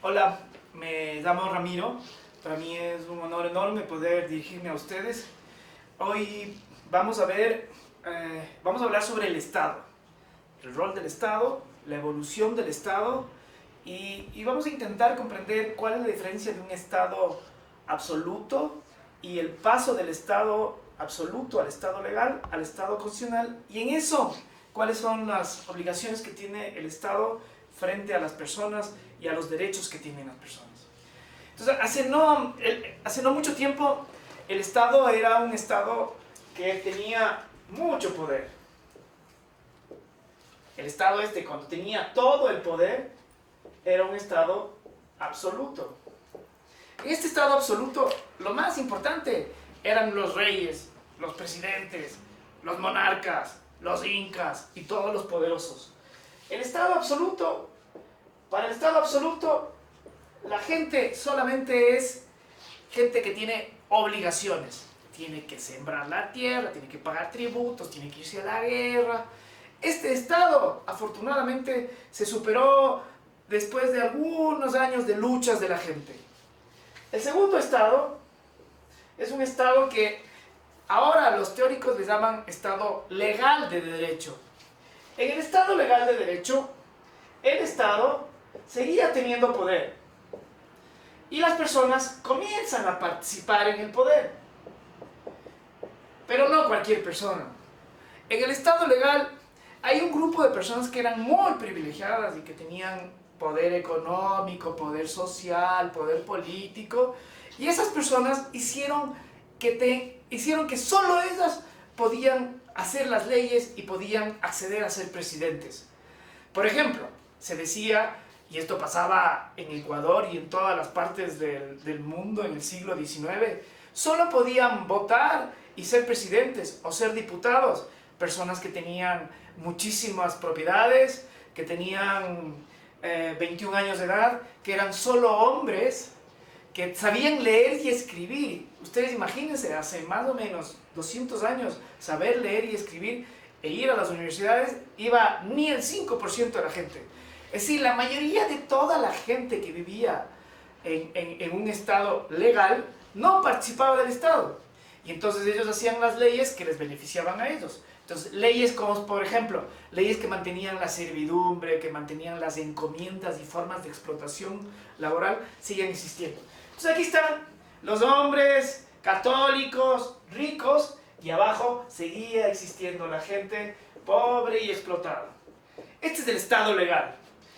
Hola, me llamo Ramiro. Para mí es un honor enorme poder dirigirme a ustedes. Hoy vamos a hablar sobre el Estado, el rol del Estado, la evolución del Estado y vamos a intentar comprender cuál es la diferencia de un Estado absoluto y el paso del Estado absoluto al Estado legal, al Estado constitucional, y en eso, cuáles son las obligaciones que tiene el Estado frente a las personas y a los derechos que tienen las personas. Entonces, hace no mucho tiempo, el Estado era un Estado que tenía mucho poder. El Estado cuando tenía todo el poder, era un Estado absoluto. En este Estado absoluto, lo más importante eran los reyes, los presidentes, los monarcas, los incas y todos los poderosos. El Estado absoluto, para el Estado absoluto, la gente solamente es gente que tiene obligaciones. Tiene que sembrar la tierra, tiene que pagar tributos, tiene que irse a la guerra. Este Estado, afortunadamente, se superó después de algunos años de luchas de la gente. El segundo Estado es un Estado que ahora los teóricos le llaman Estado legal de derecho. En el Estado legal de derecho, el Estado seguía teniendo poder y las personas comienzan a participar en el poder, pero no cualquier persona. En el Estado legal hay un grupo de personas que eran muy privilegiadas y que tenían poder económico, poder social, poder político, y esas personas hicieron que solo ellas podían hacer las leyes y podían acceder a ser presidentes. Por ejemplo, se decía, y esto pasaba en Ecuador y en todas las partes del mundo en el siglo XIX, solo podían votar y ser presidentes o ser diputados personas que tenían muchísimas propiedades, que tenían 21 años de edad, que eran solo hombres, que sabían leer y escribir. Ustedes imagínense, hace más o menos 200 años, saber leer y escribir e ir a las universidades iba ni el 5% de la gente. Es decir, la mayoría de toda la gente que vivía en un Estado legal no participaba del Estado. Y entonces ellos hacían las leyes que les beneficiaban a ellos. Entonces, leyes como, por ejemplo, leyes que mantenían la servidumbre, que mantenían las encomiendas y formas de explotación laboral, siguen existiendo. Entonces aquí están los hombres católicos, ricos, y abajo seguía existiendo la gente pobre y explotada. Este es el Estado legal.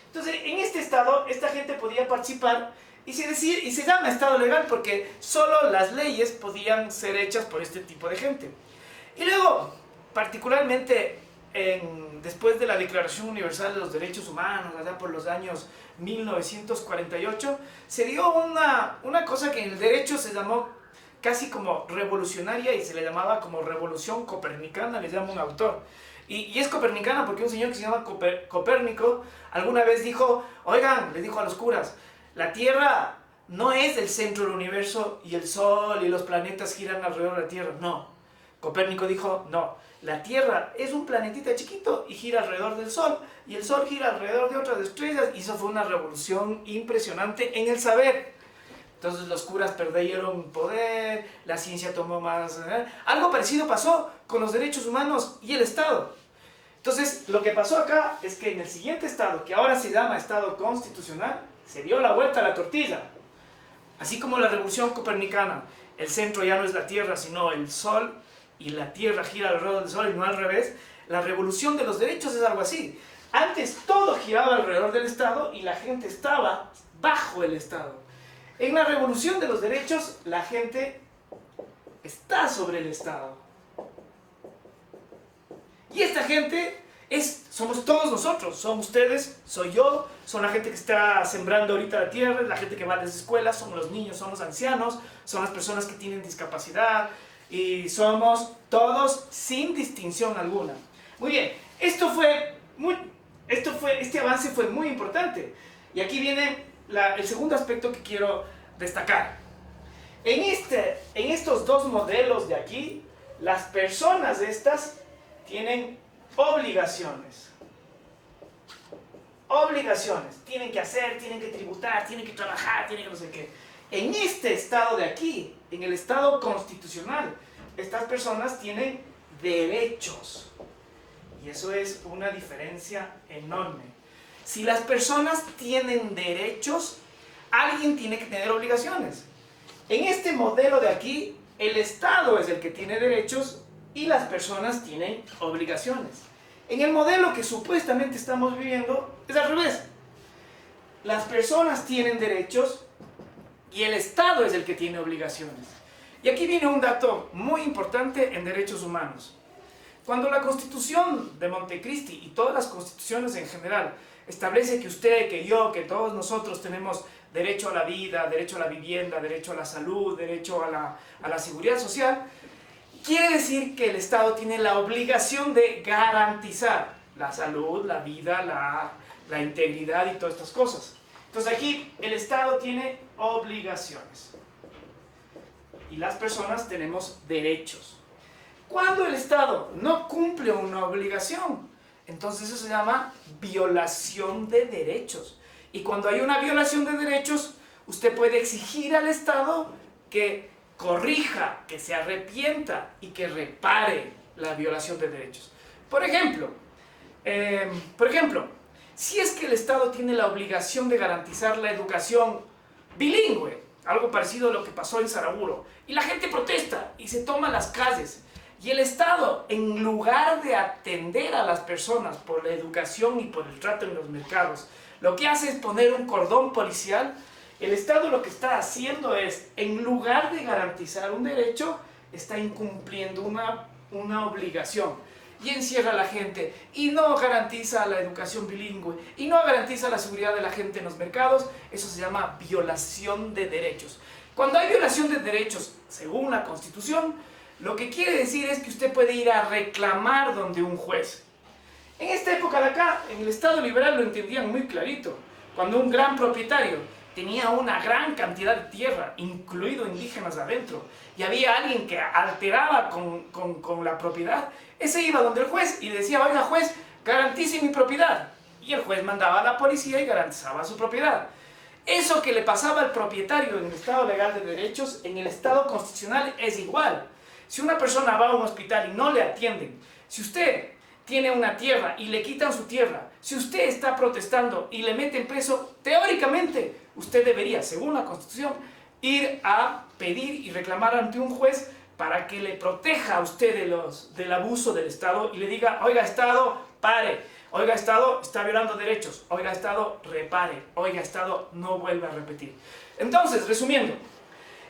Entonces, en este Estado, esta gente podía participar y se llama Estado legal porque solo las leyes podían ser hechas por este tipo de gente. Y luego, particularmente después de la Declaración Universal de los Derechos Humanos, allá por los años 1948, se dio una cosa que en el derecho se llamó casi como revolucionaria y se le llamaba como revolución copernicana, le llama un autor. Y es copernicana porque un señor que se llama Copérnico alguna vez dijo, oigan, le dijo a los curas, la Tierra no es el centro del universo y el Sol y los planetas giran alrededor de la Tierra, no. Copérnico dijo, no, la Tierra es un planetita chiquito y gira alrededor del Sol, y el Sol gira alrededor de otras estrellas, y eso fue una revolución impresionante en el saber. Entonces los curas perdieron poder, la ciencia tomó más... Algo parecido pasó con los derechos humanos y el Estado. Entonces, lo que pasó acá es que en el siguiente Estado, que ahora se llama Estado constitucional, se dio la vuelta a la tortilla. Así como la revolución copernicana, el centro ya no es la Tierra, sino el Sol, y la Tierra gira alrededor del Sol y no al revés, la revolución de los derechos es algo así. Antes todo giraba alrededor del Estado y la gente estaba bajo el Estado. En la revolución de los derechos, la gente está sobre el Estado. Y esta gente somos todos nosotros, son ustedes, soy yo, son la gente que está sembrando ahorita la tierra, la gente que va a las escuelas, son los niños, son los ancianos, son las personas que tienen discapacidad, y somos todos sin distinción alguna. Muy bien, este avance fue muy importante. Y aquí viene el segundo aspecto que quiero destacar. En estos dos modelos de aquí, las personas estas tienen obligaciones. obligaciones. Tienen que hacer, tienen que tributar, tienen que trabajar, tienen que no sé qué. En este estado de aquí, en el estado constitucional, estas personas tienen derechos. Y eso es una diferencia enorme. Si las personas tienen derechos, alguien tiene que tener obligaciones. En este modelo de aquí, el Estado es el que tiene derechos y las personas tienen obligaciones. En el modelo que supuestamente estamos viviendo, es al revés. Las personas tienen derechos y el Estado es el que tiene obligaciones. Y aquí viene un dato muy importante en derechos humanos. Cuando la Constitución de Montecristi y todas las constituciones en general establece que usted, que yo, que todos nosotros tenemos derecho a la vida, derecho a la vivienda, derecho a la salud, derecho a la seguridad social, quiere decir que el Estado tiene la obligación de garantizar la salud, la vida, la integridad y todas estas cosas. Entonces aquí el Estado tiene obligaciones y las personas tenemos derechos. Cuando el Estado no cumple una obligación, entonces eso se llama violación de derechos. Y cuando hay una violación de derechos, usted puede exigir al Estado que corrija, que se arrepienta y que repare la violación de derechos. Por ejemplo, si es que el Estado tiene la obligación de garantizar la educación bilingüe, algo parecido a lo que pasó en Saraguro, y la gente protesta y se toma las calles, y el Estado, en lugar de atender a las personas por la educación y por el trato en los mercados, lo que hace es poner un cordón policial. El Estado lo que está haciendo es, en lugar de garantizar un derecho, está incumpliendo una obligación. Y encierra a la gente, y no garantiza la educación bilingüe, y no garantiza la seguridad de la gente en los mercados. Eso se llama violación de derechos. Cuando hay violación de derechos, según la Constitución, lo que quiere decir es que usted puede ir a reclamar donde un juez. En esta época de acá, en el Estado liberal lo entendían muy clarito. Cuando un gran propietario tenía una gran cantidad de tierra, incluido indígenas adentro, y había alguien que alteraba con la propiedad, ese iba donde el juez y decía: oiga juez, garantice mi propiedad. Y el juez mandaba a la policía y garantizaba su propiedad. Eso que le pasaba al propietario en el Estado legal de derechos, en el Estado constitucional es igual. Si una persona va a un hospital y no le atienden, si usted tiene una tierra y le quitan su tierra, si usted está protestando y le meten preso, teóricamente usted debería, según la Constitución, ir a pedir y reclamar ante un juez para que le proteja a usted del abuso del Estado y le diga: oiga Estado, pare, oiga Estado, está violando derechos, oiga Estado, repare, oiga Estado, no vuelva a repetir. Entonces, resumiendo,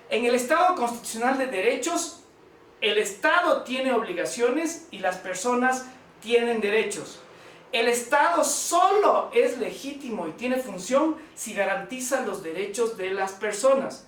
en el Estado constitucional de derechos, el Estado tiene obligaciones y las personas tienen derechos. El Estado solo es legítimo y tiene función si garantiza los derechos de las personas.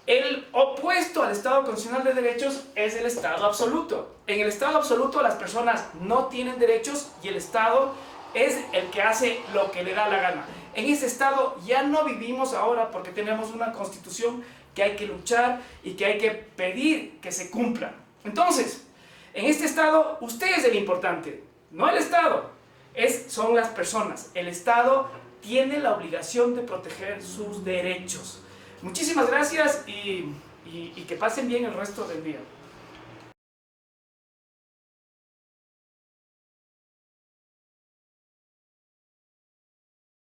El opuesto al Estado constitucional de derechos es el Estado absoluto. En el Estado absoluto las personas no tienen derechos y el Estado es el que hace lo que le da la gana. En ese Estado ya no vivimos ahora porque tenemos una Constitución que hay que luchar y que hay que pedir que se cumpla. Entonces, en este Estado, usted es el importante, no el Estado, son las personas. El Estado tiene la obligación de proteger sus derechos. Muchísimas gracias y que pasen bien el resto del día.